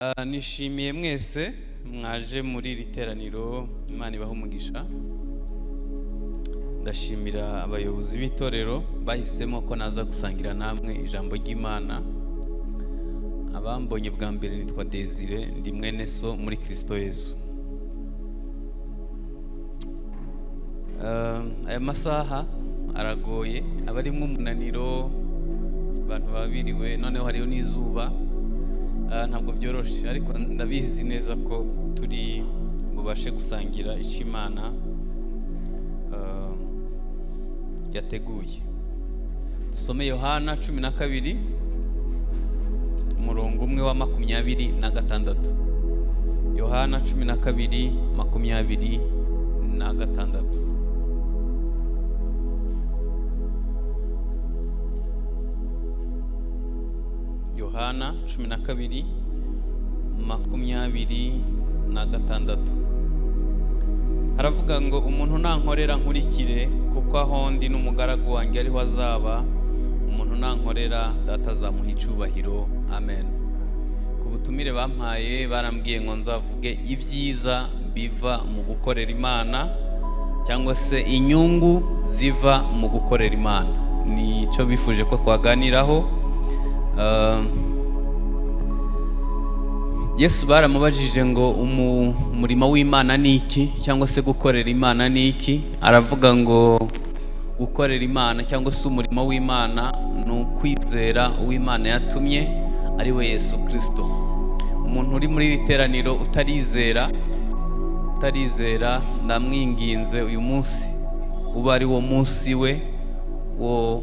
Nishimiye mwese mwaje muri iri teraniro. Imana ibahe umugisha. Ndashimira abayobozi b'itorero bahisemo ko naza gusangira namwe ijambo ry'Imana. Abambonye bwa mbere nitwa Desire, ndi mwene so muri Kristo Yesu. Aya masaha aragoye, abarimwe umunaniro, abantu babiriwe, noneho hariyo n'izuba. Ntabwo byoroshe, ariko ndabizi neza ko turi bubashe gusangira icyo Imana yateguye. Dusome Yohana 12 umurongo umwe wa 26. Yohana 12:26. Yohana 12:26. Haravuga ngo umuntu nankorera nkurikire, kuko aho ndi n'umugaragu wanjye ariho azaba. Umuntu nankorera data azamuha icubahiro. Amen. Ku butumire bampaye barambwiye ngo nzavuge ibyiza biva mu gukorera Imana, cyangwa se inyungu ziva mu gukorera Imana. Nico bifuje ko twaganiraho. Yesu baramubajije ngo umurimo w'Imana ni iki, cyangwa se gukorera Imana ni iki? Aravuga ngo gukorera Imana cyangwa se umurimo w'Imana ni ukwizera uw'Imana yatumye, ari we Yesu Kristo. Umuntu uri muri iri teraniro utarizera, ndamwinginze uyu munsi uba ari wo munsi we wo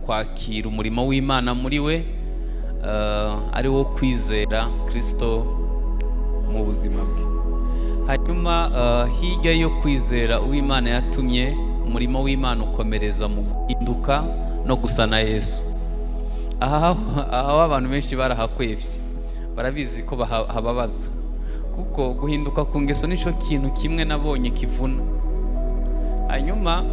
kwakira umurimo w'Imana muri we, ari wo kwizera Kristo mu buzima bwe. Hanyuma hirya yo kwizera uw'Imana yatumye, umurimo w'Imana ukomereza mu guhinduka no gusa na Yesu. Aha abantu benshi barahakwevye, barabizi ko hababaza, kuko guhinduka ku ngeso nico kintu kimwe nabonye kivuna. Hanyuma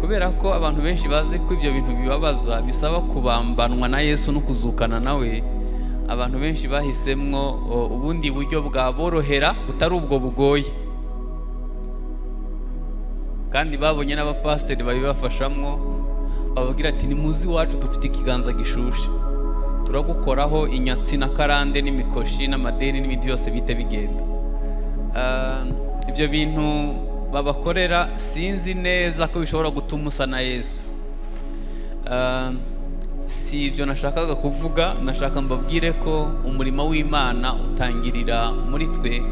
kubera ko abantu benshi bazi ko ibyo bintu bibabaza, bisaba kubambanwa na Yesu no kuzukana nawe, abantu benshi bahisemwo ubundi buryo bwaborohera butari ubwo bugoye, kandi babonye n'abapasiteri babibafashamwo, bababwira ati nimuzi iwacu dufite ikiganza gishushe, turagukoraho inyatsi na karande n'imikoshi n'amadeni n'ibindi byose bite bigenda. Ibyo bintu babakorera sinzi neza ko bishobora gutuma usa na Yesu. Si ibyo nashakaga kuvuga. Nashaka mbabwire ko umurimo w'Imana utangirira muri twe.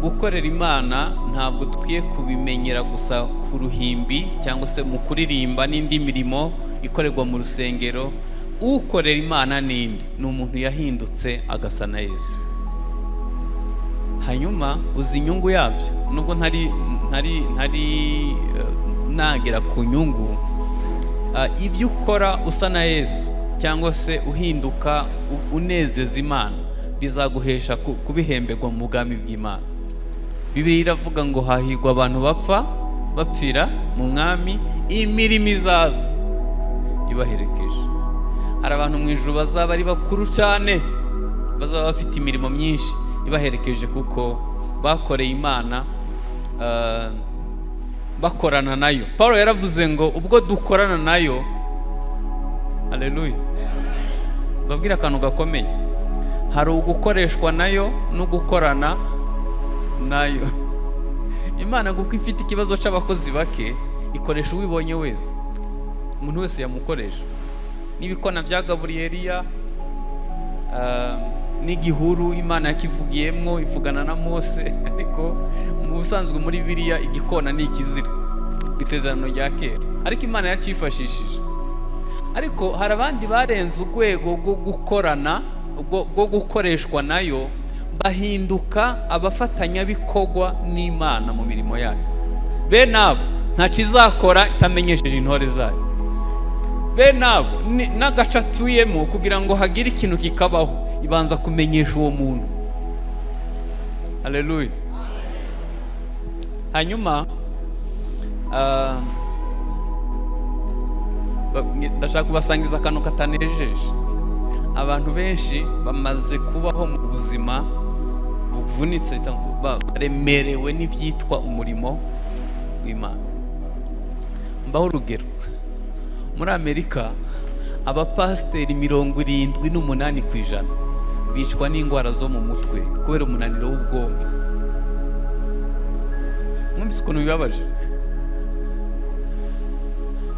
Gukorera Imana ntabwo dukwiye kubimenyera gusa ku ruhimbi cyangwa se mu kuririmba n'indi mirimo ikorerwa mu rusengero. Ukorera Imana ni umuntu yahindutse agasa na Yesu. Hanyuma uzi inyungu yabyo, nubwo ntari nagera ku nyungu. Ibyo ukora usa na Yesu cyangwa se uhinduka unezeza Imana, bizaguhesha kubihemberwa mu bwami bw'Imana. Bibiliya iravuga ngo hahirwa abantu bapfira mu mwami, imirimo izaza ibaherekeje. Hari abantu mu ijuru bazaba ari bakuru cyane, bazaba bafite imirimo myinshi ibaherekeje, kuko bakoreye Imana, bakorana nayo. Paulo yaravuze ngo ubwo dukorana nayo, haleluya, babwira akantu gakomeye, hari ugukoreshwa nayo no gukorana nayo. Imana kuko ifite ikibazo c'abakozi bake, ikoresha uwibonye wese. Umuntu wese yamukoresha. N'ibikona bya Gaburiyeliya, n'igihuru Imana yakivugiyemwo ivugana na Mose, ariko mu busanzwe muri Bibiliya igikona ni ikizira, isezerano rya kera, ariko Imana yacifashishije. Ariko hari abandi barenze urwego rwo gukorana, rwo gukoreshwa nayo, bahinduka abafatanyabikorwa n'Imana mu mirimo yayo. Bene abo ntacyo izakora itamenyesheje intore zayo. Bene abo n'agace atuyemo, kugira ngo hagire ikintu kikabaho, ibanza kumenyesha uwo muntu. Haleluya. Hanyuma ndashaka kubasangiza akantu katanejeje. Abantu benshi bamaze kubaho mu buzima buvunitse, baremerewe n'ibyitwa umurimo w'Imana. Mbaho urugero, muri Amerika abapasiteri 78% bicwa n'indwara zo mu mutwe kubera umunaniro w'ubwonko. Mwumvise ukuntu bibabaje?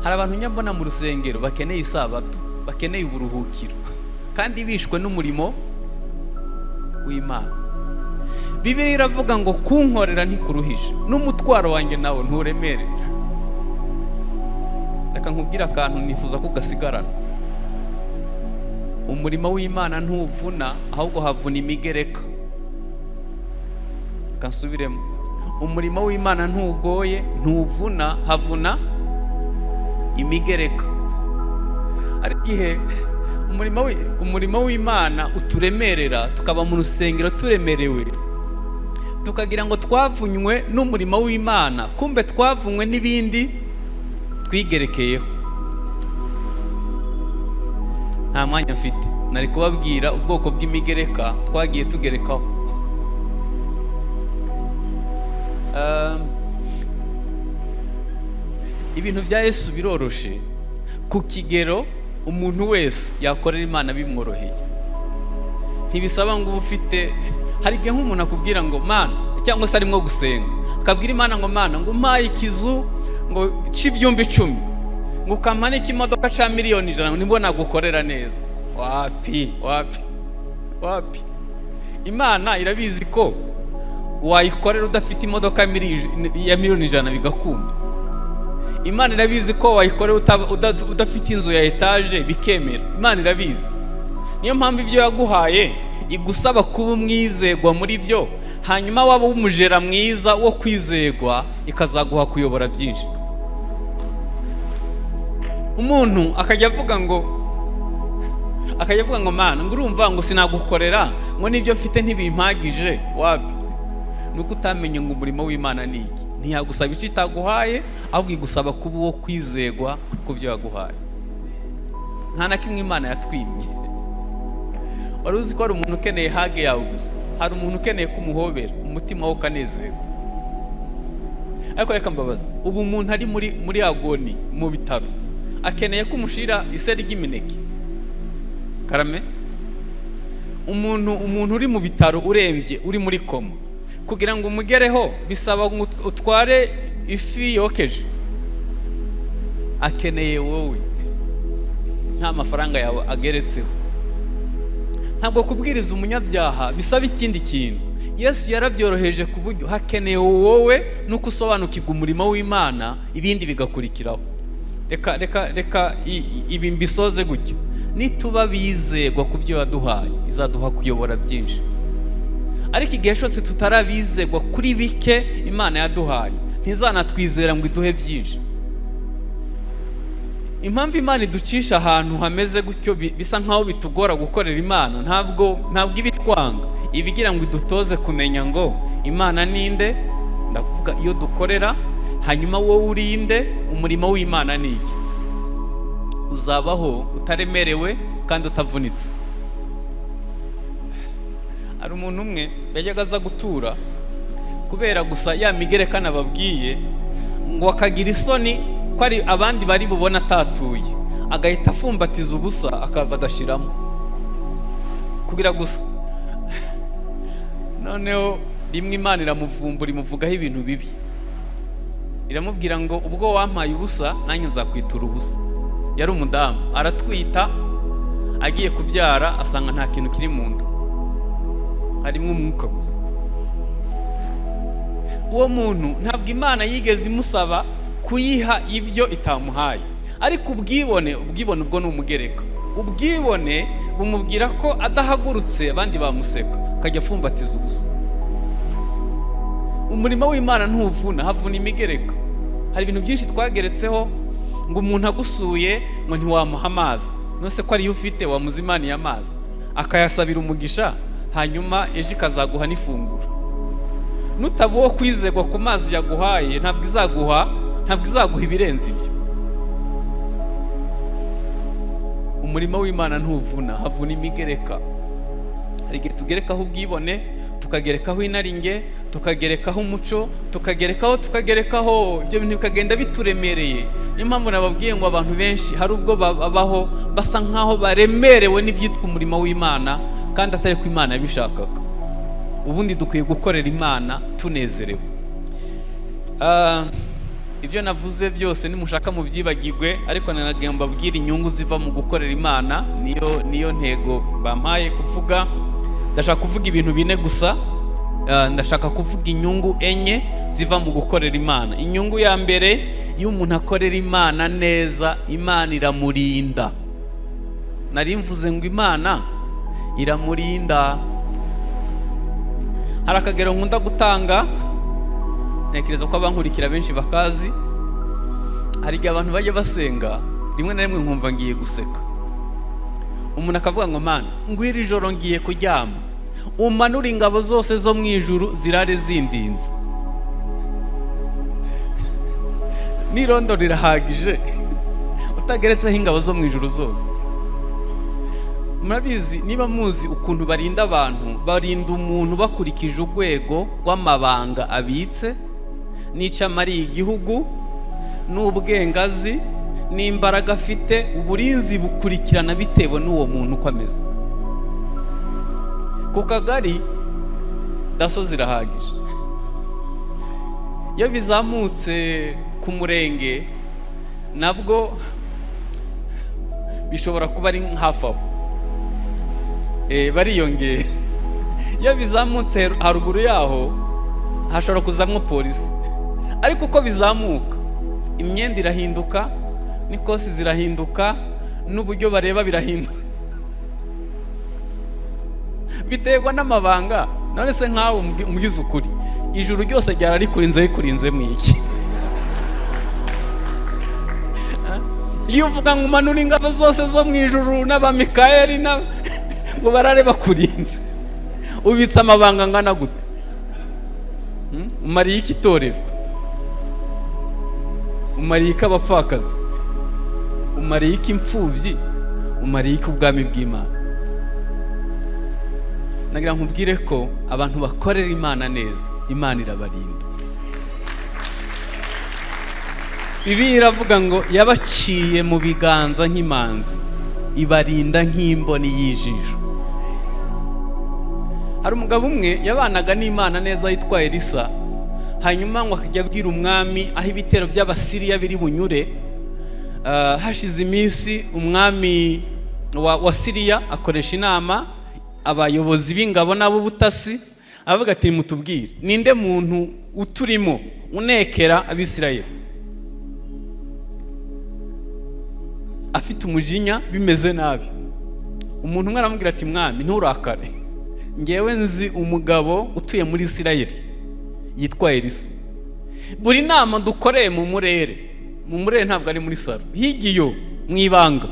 Hari abantu nyambona mu rusengero bakeneye isabato, bakeneye uburuhukiro, kandi bishwe n'umurimo w'Imana. Bibiliya iravuga ngo kunkorera ntikuruhije, n'umutwaro wanjye nawo nturemerera. Reka nkubwira akantu nifuza ko gasigarana. Umurimo w'Imana ntuvuna, ahubwo havuna imigereka. Kansubiremo, umurimo w'Imana ntugoye, ntuvuna, havuna imigereka. Ari gihe umurimo w'Imana uturemerera, tukaba mu rusengero turemerewe, tukagira ngo twavunywe n'umurimo w'Imana, kumbe twavunywe n'ibindi twigerekeyeho. Nta mwanya mfite, nari kubabwira ubwoko bw'imigereka twagiye tugerekaho. Ibintu bya Yesu biroroshe ku kigero umuntu wese yakorera Imana bimworoheye. Ntibisaba ngo ufite, hari igihe nk'umuntu akubwira ngo Mana, cyangwa se arimo gusenga akabwira Imana ngo Mana, ngo umpaye ikizu ngo c'ibyumba 10, ngo ukampane ikimodoka ca miliyoni 100, nibwo nagukorera neza. Wapi. Imana irabizi ko wayikorera udafite imodoka ya miliyoni 100 bigakunda. Imana irabizi ko wayikorera udafite inzu ya etaje bikemera. Imana irabizi. Niyo mpamvu ibyo yaguhaye igusaba kuba umwizegwa muri byo, hanyuma waba umujera mwiza wo kwizegwa, ikazaguha kuyobora byinshi. Umuntu akajya avuga ngo Mana, ngo urumva ngo sinagukorera, ngo nibyo mfite ntibimpagije. Wapi? Nuko utamenye ngo umurimo w'Imana ni iki. Ntiyagusaba icyo itaguhaye, ahubwo igusaba kuba uwo kwizegwa ku byo yaguhaye. Nta na kimwe Imana yatwimye. Wari uzi ko hari umuntu ukeneye hage yawe gusa, hari umuntu ukeneye kumuhobera umutima wo kanezerwa. Ariko reka mbabaza, ubu umuntu ari muri agoni mu bitaro akeneye kumushira iseri ry'imineke? Karame, umuntu uri mu bitaro urembye, uri muri koma, kugira ngo umugereho bisaba ngo utware ifi yokeje. Akeneye wowe, nta mafaranga yawe ageretseho. Ntabwo kubwiriza umunyabyaha bisaba ikindi kintu. Yesu yarabyoroheje ku buryo hakeneye wowe nuko usobanukirwa umurimo w'Imana, ibindi bigakurikiraho. Reka ibi mbisoze gutyo. Nituba bizegwa ku byo yaduhaye, izaduha kuyobora byinshi. Ariko igihe cyose tutarabizegwa kuri bike Imana yaduhaye, ntizanatwizera ngo iduhe byinshi. Impamvu Imana iducisha ahantu hameze gutyo bisa nkaho bitugora gukorera Imana, ntabwo ibitwanga, ibigira ngo idutoze kumenya ngo Imana ninde, ndavuga iyo dukorera, hanyuma wowe urinde, umurimo w'Imana ni iki. Uzabaho utaremerewe kandi utavunitse. Hari umuntu umwe yajyaga aza gutura, kubera gusa ya migereka nababwiye, ngo akagira isoni ko ari abandi bari bubona atatuye, agahita afumbatiza ubusa akaza agashiramo kugira gusa. Noneho rimwe Imana iramuvumbura, imuvugaho ibintu bibi, iramubwira ngo ubwo wampaye ubusa nanjye nzakwitura ubusa. Yari umudamu, aratwita, agiye kubyara asanga nta kintu kiri mu nda, harimo umwuka gusa. Uwo muntu ntabwo Imana yigeze imusaba kuyiha ibyo itamuhaye, ariko ubwibone ubwo ni umugereka. Ubwibone bumubwira ko adahagurutse abandi bamuseka, akajya afumbatiza ubusa. Umurimo w'Imana ntuvuna, havuna imigereka. Hari ibintu byinshi twageretseho, ngo umuntu agusuye ngo ntiwamuha amazi, nose ko ari yo ufite wamuzimaniye amazi, akayasabira umugisha, hanyuma ejo ikazaguha n'ifunguro. Nutaba uwo kwizegwa ku mazi yaguhaye, ntabwo izaguha ibirenze ibyo. Umurimo w'Imana ntuvuna, havuna imigereka. Hari igihe tugerekaho ubwibone, tukagerekaho inaringe, tukagerekaho umuco, tukagerekaho ibyo bintu bikagenda bituremereye. Niyo mpamvu nababwiye ngo abantu benshi hari ubwo babaho basa nkaho baremerewe n'ibyitwa umurimo w'Imana kandi atari ko Imana yabishakaga. Ubundi dukwiye gukorera Imana tunezerewe. Ibyo navuze byose nimushaka mu byibagirwe, ariko nanagiye mbabwira inyungu ziva mu gukorera Imana. Niyo ntego bampaye kuvuga. Ndashaka kuvuga ibintu bine gusa. Ndashaka kuvuga inyungu enye ziva mu gukorera Imana. Inyungu ya mbere, iyo umuntu akorera Imana neza, Imana iramurinda. Nari mvuze ngo Imana iramurinda. Hari akagero nkunda gutanga, ntekereza ko abankurikira benshi bakazi. Hari igihe abantu bajya basenga, rimwe na rimwe nkumva ngiye guseka. Umuntu akavuga ngo Mana, ngwira ijoro ngiye kuryama, umanura ingabo zose zo mu ijuru zirare zindinze. N'irondo rirahagije utageretseho ingabo zo mu ijuru zose. Murabizi, niba muzi ukuntu barinda abantu, barinda umuntu bakurikije urwego rw'amabanga abitse, n'icyo amariye igihugu, n'ubwengazi, n'imbaraga afite. Uburinzi bukurikirana bitewe n'uwo muntu uko ameze. Ku kagari daso zirahagije. Iyo bizamutse ku murenge nabwo bishobora kuba ari hafi aho, bariyongera. Iyo bizamutse haruguru yaho hashobora kuzamwo polisi. Ariko uko bizamuka, imyenda irahinduka, n'ikosi zirahinduka, n'uburyo bareba birahinduka. Biterwa n'amabanga. None se nkawe mugize ukuri, ijuru ryose ryararikurinze rikurinze mwiki? Iyo uvuga ngo umanura ingabo zose zo mu ijuru n'abamikayeli ngo barare bakurinze, ubitse amabanga angana gute? Umariye iki itorero? Umariye iki abapfakazi? Umariye iki imfubyi? Umariye iki ubwami bw'Imana? Nagira nkubwire ko abantu bakorera Imana neza, Imana irabarinda. Bibiliya iravuga ngo yabaciye mu biganza nk'imanzi, ibarinda nk'imboni y'ijisho. Hari umugabo umwe yabanaga n'Imana neza yitwa Elisa, hanyuma ngo akajya abwira umwami aho ibitero by'Abasiriya biri bunyure. Hashize iminsi umwami wa Siriya akoresha inama abayobozi b'ingabo n'ab'ubutasi, avuga ati mutubwire ninde muntu uturimo unekera Abisirayeli, afite umujinya bimeze nabi. Umuntu umwe aramubwira ati mwami nturakare, ngewe nzi umugabo utuye muri Isirayeli yitwa Elisa. Buri nama dukoreye mu murere ntabwo ari muri saro, higiyo mu ibanga,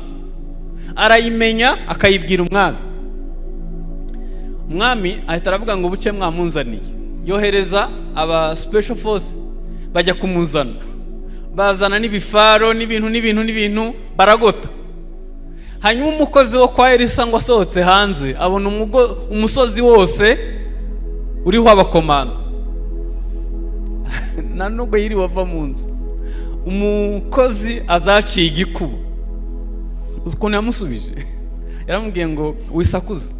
arayimenya akayibwira umwami. Umwami ahita aravuga ngo buce mwamunzaniye, yohereza aba special force bajya kumuzana. Bazana n'ibifaro n'ibintu baragota. Hanyuma umukozi wo kwa Elisa ngo asohotse hanze, abona umusozi wose uriho abakomando. Nanubwo yiri wava mu nzu, umukozi azaciye igikubo. Uzi ukuntu yamusubije? Yaramubwiye ngo wisakuze,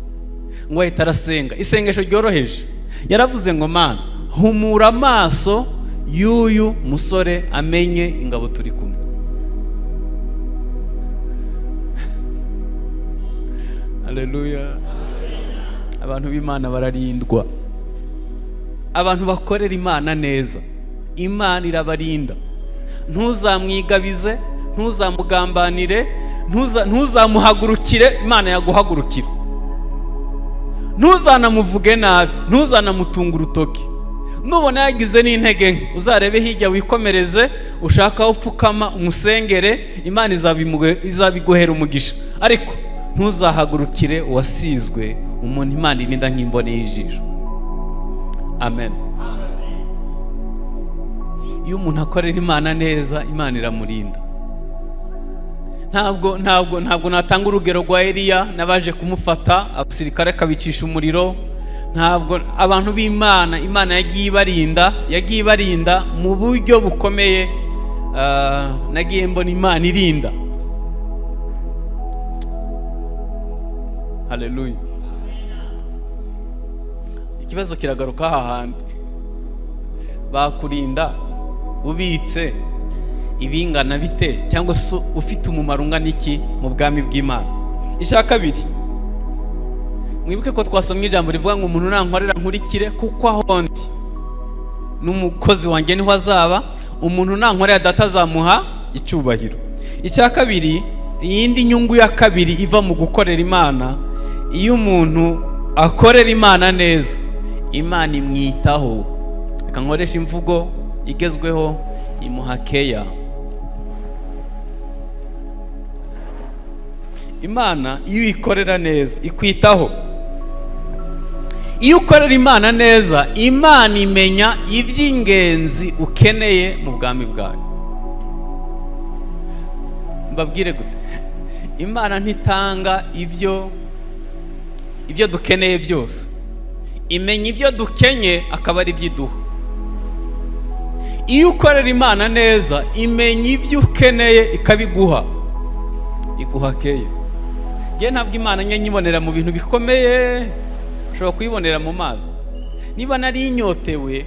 ngo ahita arasenga isengesho ryoroheje. Yaravuze ngo Mana, humura amaso y'uyu musore amenye ingabo turi kumwe. Haleluya. Abantu b'Imana bararindwa. Abantu bakorera Imana neza, Imana irabarinda. Ntuzamwigabize, ntuzamugambanire, ntuzamuhagurukire, Imana yaguhagurukira. Ntuzanamuvuge nabi, ntuzanamutunga urutoki. Nubona yagize n'intege nke, uzarebe hirya wikomereze, ushaka upfukama umusengere, Imana izabiguhera umugisha. Ariko ntuzahagurukire uwasizwe, umuntu Imana irinda nk'imboni y'ijisho. Amen. Iyo umuntu akorera Imana neza, Imana iramurinda. Ntabwo natanga urugero rwa Eliya nabaje kumufata abasirikare kabicisha umuriro. ntabwo abantu b'Imana, Imana yagiye ibarinda mu buryo bukomeye. Nagiye mbona Imana irinda. Haleluya. Ikibazo kiragaruka hahandi, bakurinda ubitse ibingana bite, cyangwa se ufite umumaro ungana iki mu bwami bw'Imana. Icya kabiri, mwibuke ko twasomye ijambo rivuga ngo umuntu nankorera nkurikire, kuko aho ndi n'umukozi wanjye niho azaba, umuntu nankorera data azamuha icyubahiro. Icya kabiri, iyindi nyungu ya kabiri iva mu gukorera Imana, iyo umuntu akorera Imana neza, Imana imwitaho. Reka nkoresha imvugo igezweho, imuha keya. Imana iyo ikorera neza ikwitaho. Iyo ukorera Imana neza, Imana imenya iby'ingenzi ukeneye mu bwami bwayo. Mbabwire gute? Imana ntitanga ibyo dukeneye byose, imenya ibyo dukenye akaba ari ibyiduha. Iyo ukorera Imana neza, imenya ibyo ukeneye ikabiguha, iguha keya. Nge ntabwo Imana nyibonera mu bintu bikomeye, ushobora kuyibonera mu mazi. Niba nari inyotewe,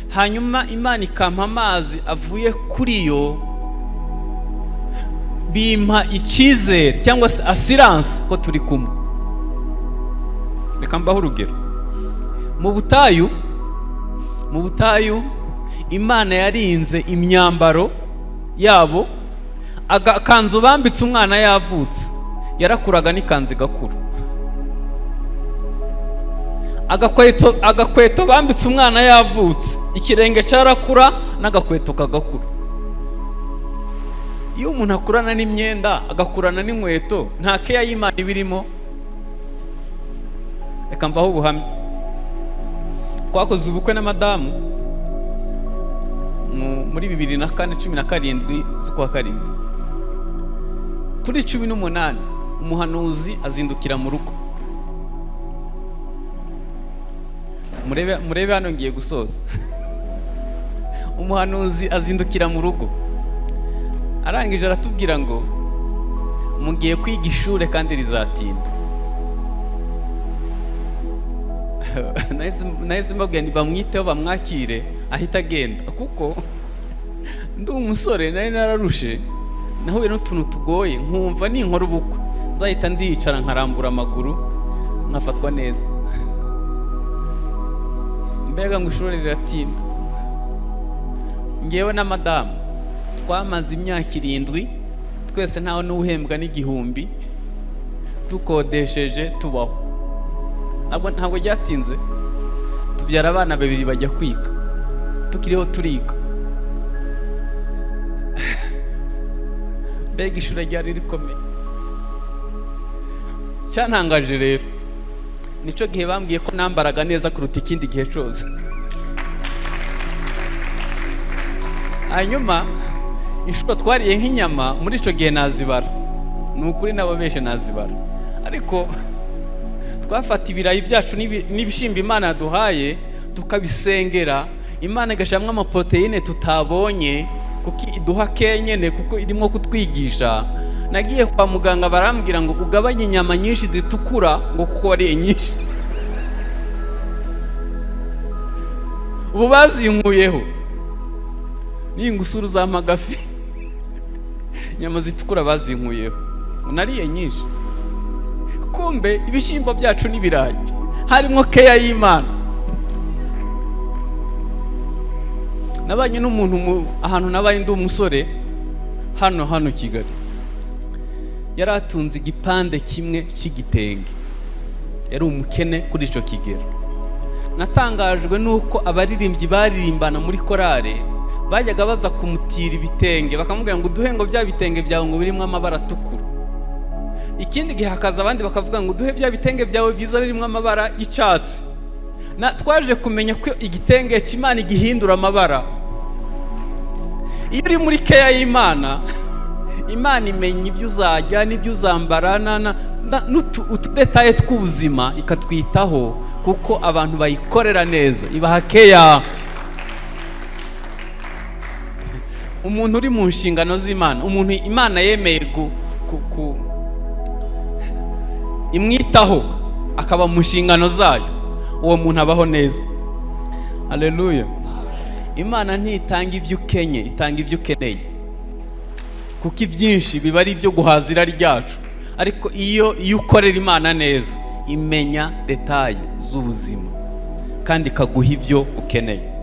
hanyuma Imana ikampa amazi avuye kuri yo, bimpa icyizere cyangwa se assurance ko turi kumwe. Reka mbaho urugero. Mu butayu Imana yarinze imyambaro yabo, agakanzu bambitse umwana yavutse yarakuraga n'ikanzu igakura. Agakweto bambitse umwana yavutse, ikirenge cyarakura n'agakweto kagakura. Iyo umuntu akurana n'imyenda, agakurana n'inkweto, nta keya y'Imana ibirimo. Reka mbaho ubuhamya. Twakoze ubukwe na madamu muri 2017 z'ukwa karindwi. Kuri 18 umuhanuzi azindukira mu rugo. Murebe hano ngiye gusoza. Umuhanuzi azindukira mu rugo, arangije aratubwira ngo mugiye kwiga ishure kandi rizatinda. Nahise mbabwira nti bamwiteho bamwakire ahita agenda, kuko ndi umusore nari nararushe, nahuye n'utuntu tugoye, nkumva ninkora ubukwe nzahita ndicara nkarambura amaguru nkafatwa neza. Mbega ngo ishuri riratinda. Ngewe na madamu twamaze imyaka 7, twese ntawe n'uhembwa n'igihumbi, tukodesheje tubaho. Ntabwo ryatinze, tubyara abana 2 bajya kwiga, tukiriho turiga. Mbega ishuri ryari rikomeye. Cyantangaje rero, nico gihe bambwiye ko nambaraga neza kuruta ikindi gihe cyose. Hanyuma inshuro twariye nk'inyama muri ico gihe nazibara, nukuri nababeshe nazibara, ariko twafata ibirayi byacu n'ibishimba Imana yaduhaye tukabisengera, Imana igashamwa amaproteine tutabonye, kuko iduha kenyene, kuko irimo kutwigisha. Nagiye kwa muganga barambwira ngo ugabanye inyama nyinshi zitukura, ngo kuko wariye nyinshi. Ubu bazinkuyeho n'ingusuru za magafi, inyama zitukura bazinkuyeho, nariye nyinshi. Kumbe ibishimbo byacu n'ibirayi harimo keya y'Imana. Nabanye n'umuntu ahantu nabaye ndi umusore hano Kigali, yaratunze igipande kimwe cy'igitenge, yari umukene kuri ico kigero. Natangajwe nuko abaririmbyi baririmbana muri korale bajyaga baza kumutira ibitenge, bakamubwira ngo duhe ngo bya bitenge byawe ngo birimo amabara atukura. Ikindi gihe hakaza abandi bakavuga ngo duhe bya bitenge byawe byiza birimo amabara y'icyatsi. Twaje kumenya ko igitenge cy'Imana igihindura amabara. Iyo uri muri keya y'Imana, Imana imenya ibyo uzajya n'ibyo uzambara, utudetaye tw'ubuzima ikatwitaho, kuko abantu bayikorera neza, ibaha keya. Umuntu uri mu nshingano z'Imana, umuntu Imana yemeye imwitaho akaba mu nshingano zayo, uwo muntu abaho neza. Haleluya. Imana ntitanga ibyo ukenye, itanga ibyo ukeneye, kuko ibyinshi biba ari ibyo guhaza irari ryacu. Ariko iyo ukorera Imana neza, imenya detaye z'ubuzima kandi ikaguha ibyo ukeneye.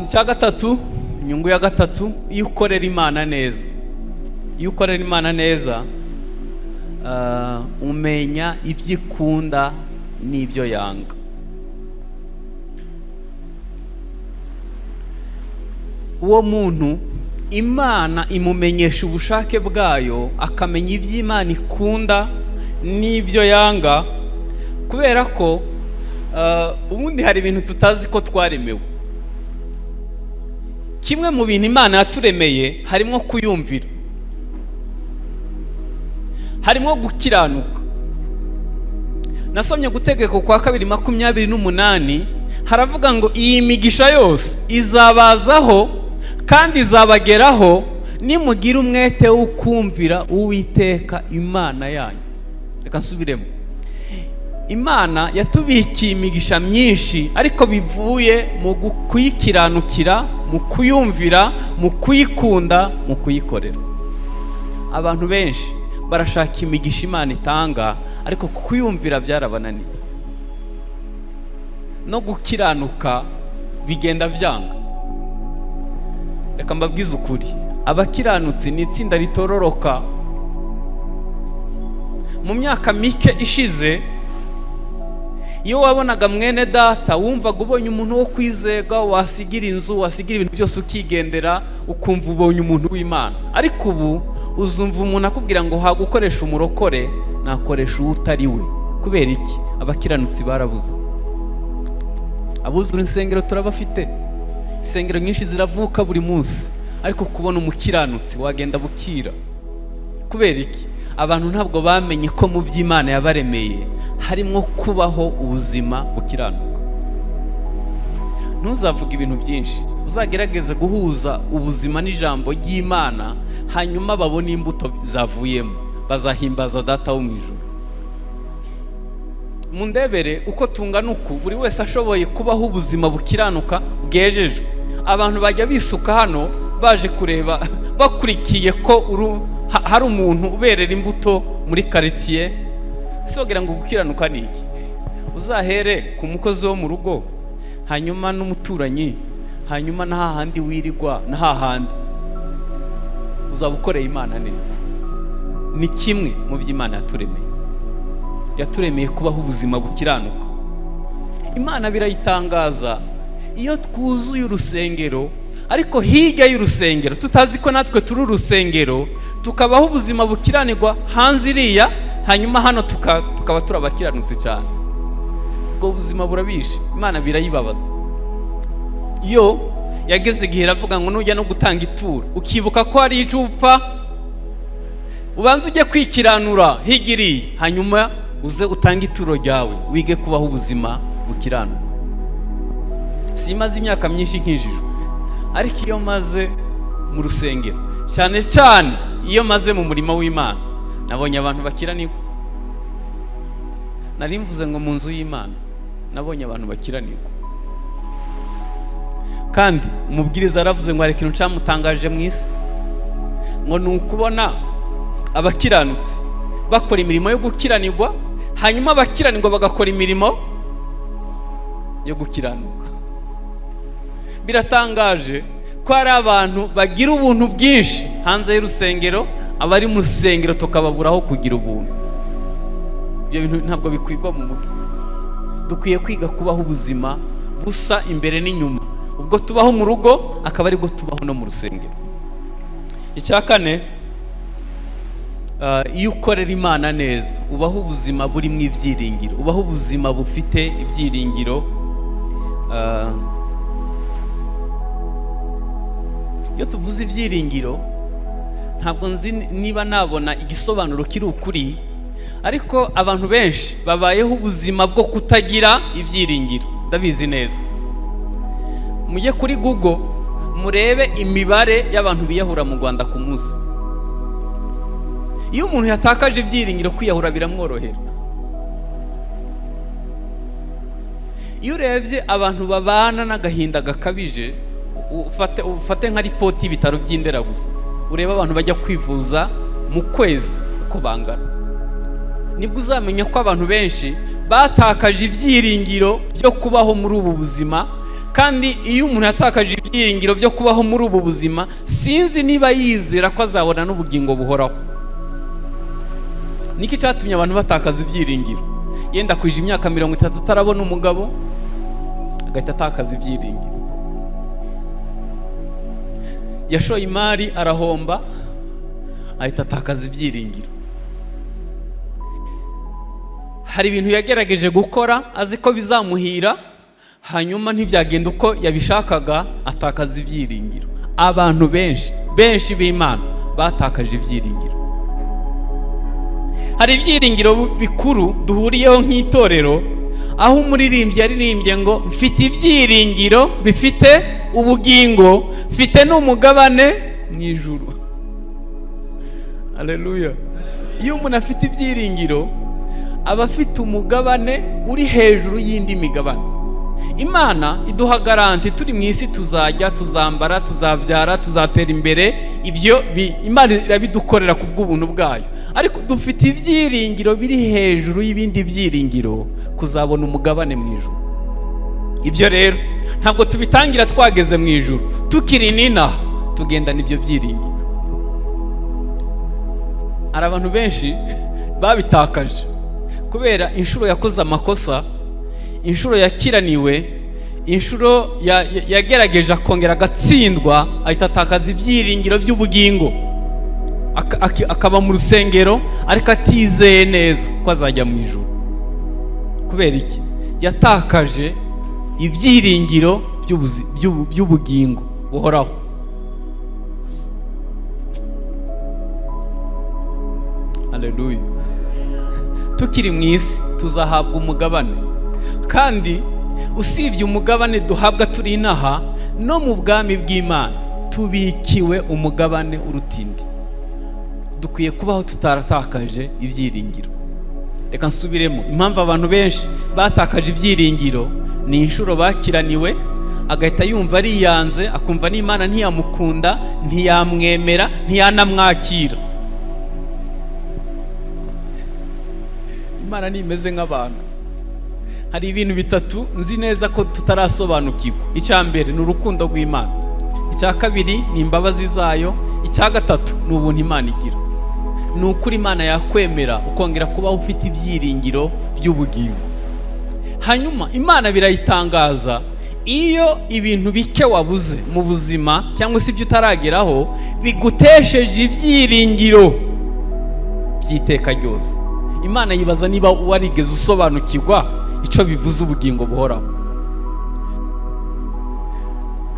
Cya gatatu, inyungu ya gatatu, iyo ukorera Imana neza, iyo ukorera Imana neza, umenya ibyo ikunda n'ibyo yanga. Uwo muntu Imana imumenyesha ubushake bwayo, akamenya ibyo Imana ikunda n'ibyo yanga, kubera ko ubundi hari ibintu tutazi ko twaremewe. Kimwe mu bintu Imana yaturemeye harimo kuyumvira, harimo gukiranuka. Nasomye Gutegeka kwa 2:28, haravuga ngo iyi migisha yose izabazaho kandi izabageraho nimugira umwete wo kumvira Uwiteka Imana yanyu. Reka nsubiremo. Imana yatubikiye imigisha myinshi, ariko bivuye mu kuyikiranukira, mu kuyumvira, mu kuyikunda, mu kuyikorera. Abantu benshi barashaka imigisha Imana itanga, ariko kuyumvira byarabananiye, no gukiranuka bigenda byanga. Reka mbabwize ukuri, abakiranutsi ni itsinda ritororoka. Mu myaka mike ishize, iyo wabonaga mwene data, wumvaga ubonye umuntu wo kwizega, wasigira inzu, wasigira ibintu byose ukigendera, ukumva ubonye umuntu w'Imana. Ariko ubu uzumva umuntu akubwira ngo hagukoresha umurokore, nakoresha utari we. Kubera iki? Abakiranutsi barabuze. Abuzura insengero turabafite, insengero nyinshi ziravuka buri munsi, ariko kubona umukiranutsi wagenda bukira. Kubera iki? Abantu ntabwo bamenye ko mu by'Imana yabaremeye harimo kubaho ubuzima bukiranuka. Ntuzavuga ibintu byinshi, uzagerageze guhuza ubuzima n'ijambo ry'Imana, hanyuma babone imbuto zavuyemo, bazahimbaza Data wo mu ijuru. Mundebere uko tungana uku, buri wese ashoboye kubaho ubuzima bukiranuka bwejejwe. Abantu bajya bisuka hano baje kureba, bakurikiye ko hari umuntu uberera imbuto muri quartier. Ese wagira ngo gukiranuka ni iki? Uzahere ku mukozi wo mu rugo, hanyuma n'umuturanyi, hanyuma na hahandi wirirwa, na hahandi uzabukoreye Imana neza. Ni kimwe mu by'Imana yaturemeye. Yaturemeye kubaho ubuzima bukiranuka. Imana birayitangaza iyo twuzuye urusengero, ariko hirya y'urusengero tutazi ko natwe turi urusengero, tukabaho ubuzima bukiranirwa hanze iriya, hanyuma hano tukaba turabakiranutse cyane. Ubwo buzima burabishe, Imana birayibabaza. Iyo yageze igihe iravuga ngo nujya no gutanga ituro, ukibuka ko hari icyo upfa, ubanza ujye kwikiranura higiri, hanyuma uze utange ituro ryawe, wige kubaho ubuzima bukiranuka. Simaze imyaka myinshi nkijijwe, ariko iyo maze mu rusengero, cyane cyane iyo maze mu murimo w'Imana, nabonye abantu bakiranirwa. Nari mvuze ngo mu nzu y'Imana nabonye abantu bakiranirwa. Kandi umubwiriza aravuze ngo hari ikintu cyamutangaje mu isi, ngo ni ukubona abakiranutsi bakora imirimo yo gukiranirwa, hanyuma abakiranirwa bagakora imirimo yo gukiranuka. Biratangaje ko hari abantu bagira ubuntu bwinshi hanze y'urusengero, abari mu rusengero tukababuraho kugira ubuntu. Ibyo bintu ntabwo bikwigwa mu mutwe. Dukwiye kwiga kubaho ubuzima busa imbere n'inyuma. Ubwo tubaho mu rugo, akaba ari bwo tubaho no mu rusengero. Icya kane, iyo ukorera Imana neza, ubaho ubuzima buri mu ibyiringiro, ubaho ubuzima bufite ibyiringiro. Iyo tuvuze ibyiringiro, ntabwo nzi niba nabona igisobanuro kiri ukuri, ariko abantu benshi babayeho ubuzima bwo kutagira ibyiringiro. Ndabizi neza, mujye kuri Google murebe imibare y'abantu biyahura mu Rwanda ku munsi. Iyo umuntu yatakaje ibyiringiro, kwiyahura biramworohera. Iyo urebye abantu babana n'agahinda gakabije, ufate nka ripoti y'ibitaro by'Indera gusa, urebe abantu bajya kwivuza mu kwezi uko bangana, nibwo uzamenya ko abantu benshi batakaje ibyiringiro byo kubaho muri ubu buzima. Kandi iyo umuntu yatakaje ibyiringiro byo kubaho muri ubu buzima, sinzi niba yizera ko azabona n'ubugingo buhoraho. Niki cyatumye abantu batakaza ibyiringiro? Yenda kwije imyaka 30 atarabona umugabo, agahita atakaza ibyiringiro. Yashoye imari arahomba, ahita atakaza ibyiringiro. Hari ibintu yagerageje gukora azi ko bizamuhira, hanyuma ntibyagenda uko yabishakaga, atakaza ibyiringiro. Abantu benshi b'Imana batakaje ibyiringiro. Hari ibyiringiro bikuru duhuriyeho nk'itorero, aho umuririmbyi yaririmbye ngo mfite ibyiringiro bifite ubugingo, mfite n'umugabane mu ijuru. Haleluya. Iyo umuntu afite ibyiringiro, aba afite umugabane uri hejuru y'indi migabane. Imana iduha garanti, turi mu isi tuzajya, tuzambara, tuzabyara, tuzatera imbere. Ibyo Imana irabidukorera ku bw'ubuntu bwayo. Ariko dufite ibyiringiro biri hejuru y'ibindi byiringiro, kuzabona umugabane mu ijuru. Ibyo rero ntabwo tubitangira twageze mu ijuru, tukiri ninaha tugendana ibyo byiringiro. Hari abantu benshi babitakaje kubera inshuro yakoze amakosa, inshuro yakiraniwe, inshuro yagerageje akongera agatsindwa, ahita atakaza ibyiringiro by'ubugingo, akaba mu rusengero ariko atizeye neza ko azajya mu ijuru. Kubera iki? Yatakaje ibyiringiro by'ubugingo buhoraho. Haleluya. Tukiri mu isi tuzahabwa umugabane, kandi usibye umugabane duhabwa turi inaha, no mu bwami bw'Imana tubikiwe umugabane urutindi. Dukwiye kubaho tutaratakaje ibyiringiro. Reka nsubiremo impamvu abantu benshi batakaje ibyiringiro. Ni inshuro bakiraniwe, agahita yumva ariyanze, akumva n'Imana ntiyamukunda, ntiyamwemera, ntiyanamwakira. Imana nimeze nk'abantu. Hari ibintu bitatu nzi neza ko tutarasobanukirwa. Icya mbere ni urukundo rw'Imana, icya kabiri ni imbabazi zayo, icya gatatu ni ubuntu Imana igira. Ni ukuri Imana yakwemera ukongera kubaho ufite ibyiringiro by'ubugingo. Hanyuma Imana birayitangaza iyo ibintu bike wabuze mu buzima cyangwa se ibyo utarageraho bigutesheje ibyiringiro by'iteka ryose. Imana yibaza niba warigeze usobanukirwa icyo bivuze ubugingo buhoraho.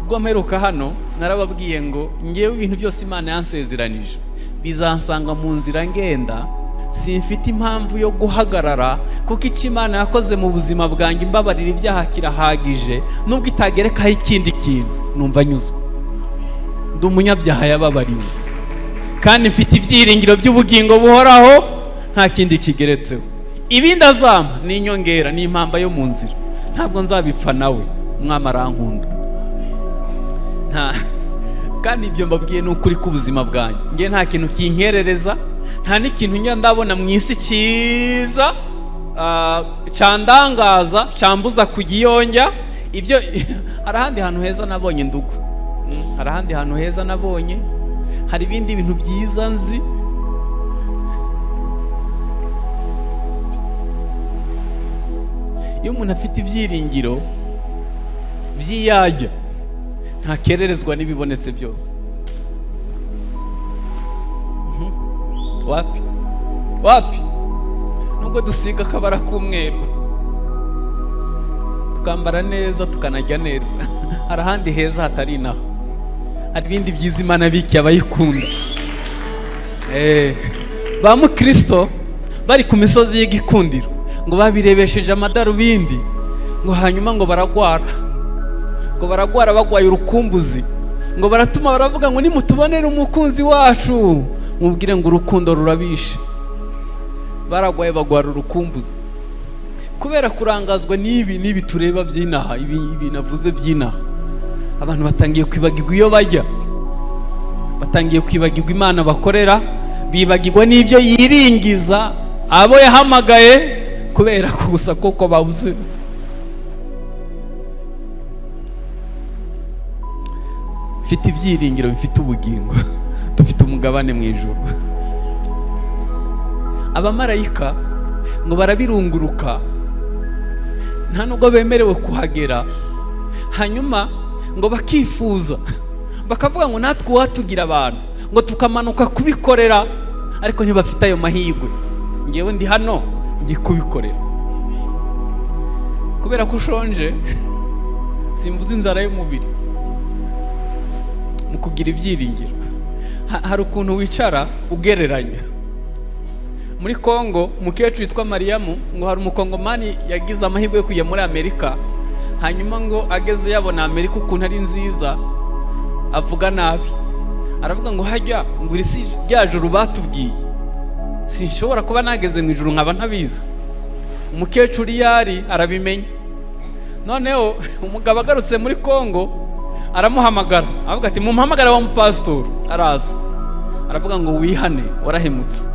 Ubwo mperuka hano narababwiye ngo ngewe ibintu byose Imana yansezeranije bizansanga mu nzira ngenda, simfite impamvu yo guhagarara, kuko icyo Imana yakoze mu buzima bwanjye imbabarira ibyaha kirahagije. Nubwo itagerekaho ikindi kintu, numva nyuzwe. Ndi umunyabyaha yababariwe, kandi mfite ibyiringiro by'ubugingo buhoraho, nta kindi kigeretseho. Ibindi azampa ni inyongera, ni impamba yo mu nzira. Ntabwo nzabipfa nawe, Umwami arankunda. Kandi ibyo mbabwiye ni ukuri k'ubuzima bwanjye. Nge nta kintu kinkerereza, nta n'ikintu njya ndabona mu isi cyiza cyandangaza, cyambuza kugiyonja. Ibyo hari ahandi hantu heza nabonye ndugu, hari ahandi hantu heza nabonye, hari ibindi bintu byiza nzi. Iyo umuntu afite ibyiringiro by'iyajya, ntakererezwa n'ibibonetse byose. Wapi nubwo dusiga akabara k'umweru, tukambara neza, tukanajya neza, hari ahandi heza hatari inaha. Hari ibindi byiza Imana bikiye abayikunda. Ba mukristo bari ku misozi y'igikundiro, ngo babirebesheje amadarubindi, ngo hanyuma ngo baragwara bagwaye urukumbuzi, ngo baratuma baravuga ngo nimutubonere umukunzi wacu mubwire ngo urukundo rurabishe. Baragwaye bagwara urukumbuzi kubera kurangazwa n'ibi tureba by'inaha, ibi navuze by'inaha. Abantu batangiye kwibagirwa iyo bajya, batangiye kwibagirwa Imana bakorera, bibagirwa n'ibyo yiringiza abo yahamagaye, kubera gusa koko babuze. Mfite ibyiringiro bifite ubugingo, dufite umugabane mu ijuru. Abamarayika ngo barabirunguruka, nta nubwo bemerewe kuhagera, hanyuma ngo bakifuza, bakavuga ngo natwe uwatugira abantu, ngo tukamanuka kubikorera, ariko ntibafite ayo mahirwe. Ngewe ndi hano ndi kubikorera kubera ko ushonje, simvuze inzara y'umubiri. Mu kugira ibyiringiro hari ukuntu wicara ugereranya. Muri Kongo umukecuru witwa Mariyamu, ngo hari umukongomani yagize amahirwe yo kujya muri Amerika, hanyuma ngo ageze yabona Amerika ukuntu ari nziza, avuga nabi, aravuga ngo hajya ngo iri si rya juru batubwiye, sinshobora kuba nageze mu ijuru nkaba ntabizi. Umukecuru yari arabimenya, noneho umugabo agarutse muri Kongo aramuhamagara, avuga ati mumpamagara wa mupasitori. Araza aravuga ngo wihane, warahemutse,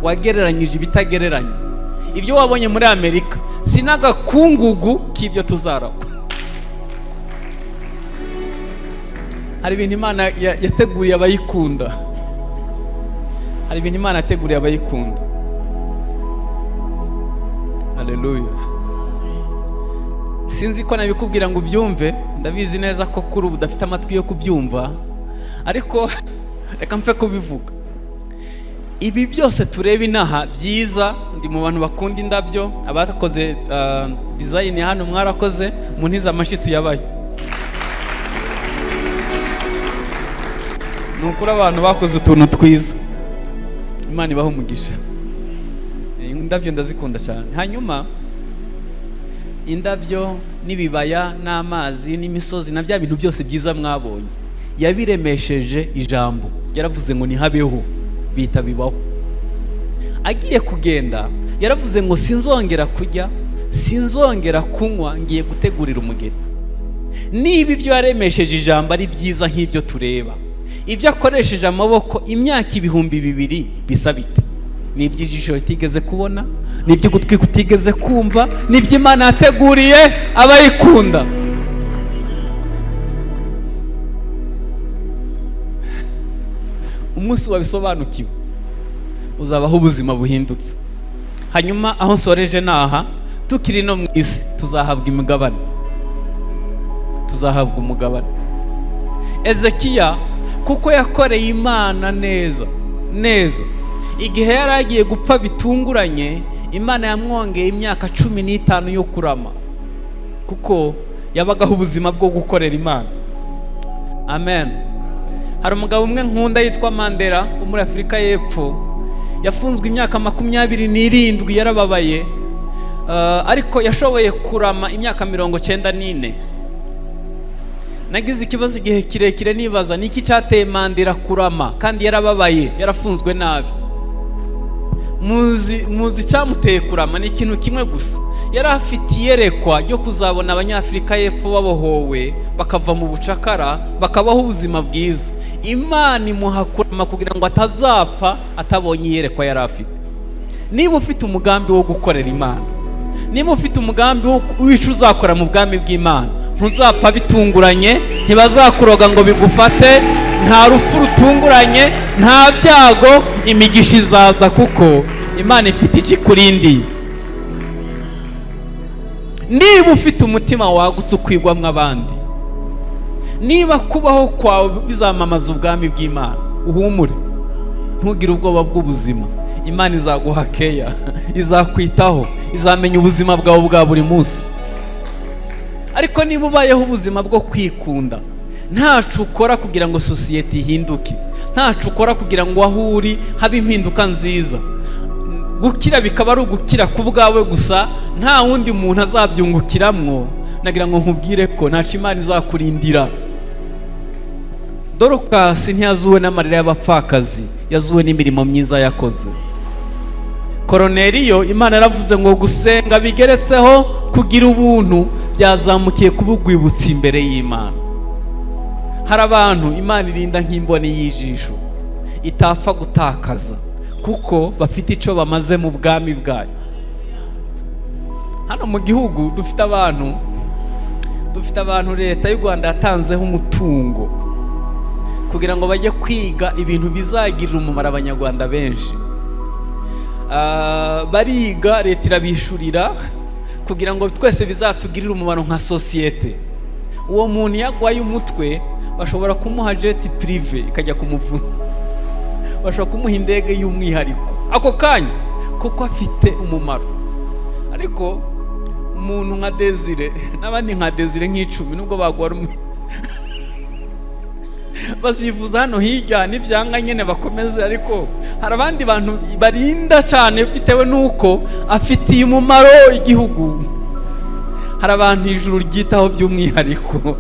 wagereranyije ibitagereranye. Ibyo wabonye muri Amerika sinagakungugu k'ibyo tuzaraba. Hari ibintu Imana yateguriye abayikunda, hari ibintu Imana yateguriye abayikunda. Haleluya. Sinzi ko nabikubwira ngo ubyumve, ndabizi neza ko kuri ubu udafite amatwi yo kubyumva, ariko reka mpfe kubivuga. Ibi byose tureba inaha byiza, ndi mu bantu bakunda indabyo, abakoze design hano mwarakoze, munize amashi tuyabaye. Nukuri abantu bakoze utuntu twiza, Imana ibaho umugisha. Indabyo ndazikunda cyane. Hanyuma indabyo n'ibibaya n'amazi n'imisozi na bya bintu byose byiza mwabonye, yabiremesheje ijambo. Yaravuze ngo nihabeho, bita bibaho. Agiye kugenda yaravuze ngo sinzongera kurya, sinzongera kunywa, ngiye gutegurira umugeni. Niba ibyo yaremesheje ijambo ari byiza nk'ibyo tureba, ibyo akoresheje amaboko imyaka 2000 bisa bite? Ni iby'ijisho ritigeze kubona, ni iby'ugutwi kutigeze kumva, ni iby'Imana yateguriye abayikunda. Umunsi wabisobanukiwe uzabaho ubuzima buhindutse. Hanyuma aho nsoreje naha, tukiri no mu isi tuzahabwa imigabane, tuzahabwa umugabane. Ezekiya kuko yakoreye Imana neza, igihe yari agiye gupfa bitunguranye, Imana yamwongeye imyaka 15 yo kurama, kuko yabagaho ubuzima bwo gukorera Imana. Amen. Hari umugabo umwe nkunda yitwa Mandela wo muri Afurika y'Epfo, yafunzwe imyaka 27, yarababaye, ariko yashoboye kurama imyaka 94. Nagize ikibazo igihe kirekire nibaza niki cyateye Mandela kurama kandi yarababaye, yarafunzwe nabi. Muzi cyamuteye kurama ni ikintu kimwe gusa. Yari afite iyerekwa ryo kuzabona Abanyafurika y'Epfo babohowe, bakava mu bucakara, bakabaho ubuzima bwiza. Imana imuha kurama kugira ngo atazapfa atabonye iyerekwa yari afite. Niba ufite umugambi wo gukorera Imana, niba ufite umugambi w'icyo uzakora mu bwami bw'Imana, ntuzapfa bitunguranye, ntibazakuroga ngo bigufate, nta rupfu rutunguranye, nta byago, imigisha izaza kuko Imana ifite ikikurindiye. Niba ufite umutima wagutse ukwigwamwo abandi, niba kubaho kwawe bizamamaza ubwami bw'Imana, uhumure, ntugire ubwoba bw'ubuzima. Imana izaguha keya, izakwitaho, izamenya ubuzima bwawe bwa buri munsi. Ariko niba ubayeho ubuzima bwo kwikunda, ntacu ukora kugira ngo sosiyete ihinduke, ntacu ukora kugira ngo aho uri habe impinduka nziza, gukira bikaba ari ugukira ku bwawe gusa, nta wundi muntu azabyungukiramwo, nagira ngo nkubwire ko ntaco Imana izakurindira. Dorokasi ntiyazuwe n'amarira y'abapfakazi, yazuwe n'imirimo myiza yakoze. Koroneliyo, Imana yaravuze ngo gusenga bigeretseho kugira ubuntu byazamukiye kubugwibutsa imbere y'Imana. Hari abantu Imana irinda nk'imboni y'ijisho, itapfa gutakaza, kuko bafite ico bamaze mu bwami bwayo. Hano mu gihugu dufite abantu leta y'u Rwanda yatanzeho umutungo kugira ngo bajye kwiga ibintu bizagirira umumaro abanyarwanda benshi. Bariga, leta irabishurira kugira ngo twese bizatugirire umumaro nka sosiyete. Uwo muntu yagwaye umutwe bashobora kumuha jet prive ikajya kumuvuna, bashobora kumuha indege y'umwihariko ako kanya kuko afite umumaro. Ariko umuntu nka Desire n'abandi nka Desire nk'icumi nubwo bagwara bazivuza hano hirya n'ivyanga nyene bakomeze, ariko hari abandi bantu barinda cyane bitewe nuko afitiye umumaro igihugu. Hari abantu ijuru ryitaho by'umwihariko,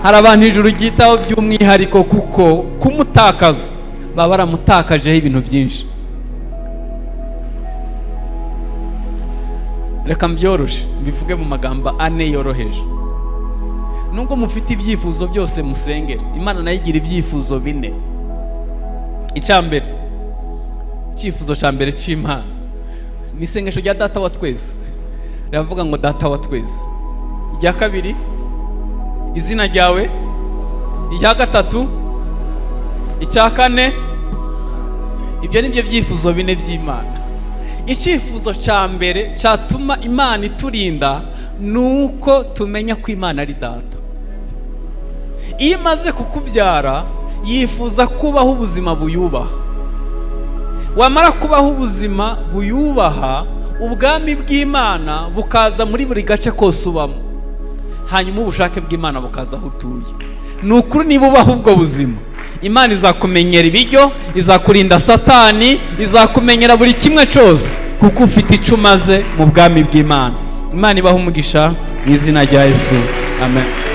hari abantu ijuru ryitaho by'umwihariko kuko kumutakaza baba baramutakajeho ibintu byinshi. Reka mbyoroshe mbivuge mu magambo ane yoroheje. Nubwo mufite ibyifuzo byose musengere, Imana nayo igira ibyifuzo bine. Icambere, icyifuzo cambere c'Imana ni isengesho rya Data wa twese, riravuga ngo Data wa twese. Irya kabiri, izina ryawe. Irya gatatu, icya kane. Ibyo nibyo byifuzo bine by'Imana. Icyifuzo ca mbere cyatuma Imana iturinda nuko tumenya ko Imana ari Data. Iyo imaze kukubyara yifuza kubaho ubuzima buyubaha. Wamara kubaho ubuzima buyubaha, ubwami bw'Imana bukaza muri buri gace kose ubamo, hanyuma ubushake bw'Imana bukaza aho utuye. Nukuri niba ubaho ubwo buzima, Imana izakumenyera ibiryo, izakurinda Satani, izakumenyera buri kimwe cyose kuko ufite ico umaze mu bwami bw'Imana. Imana ibaho umugisha mu izina rya Yesu. Amen.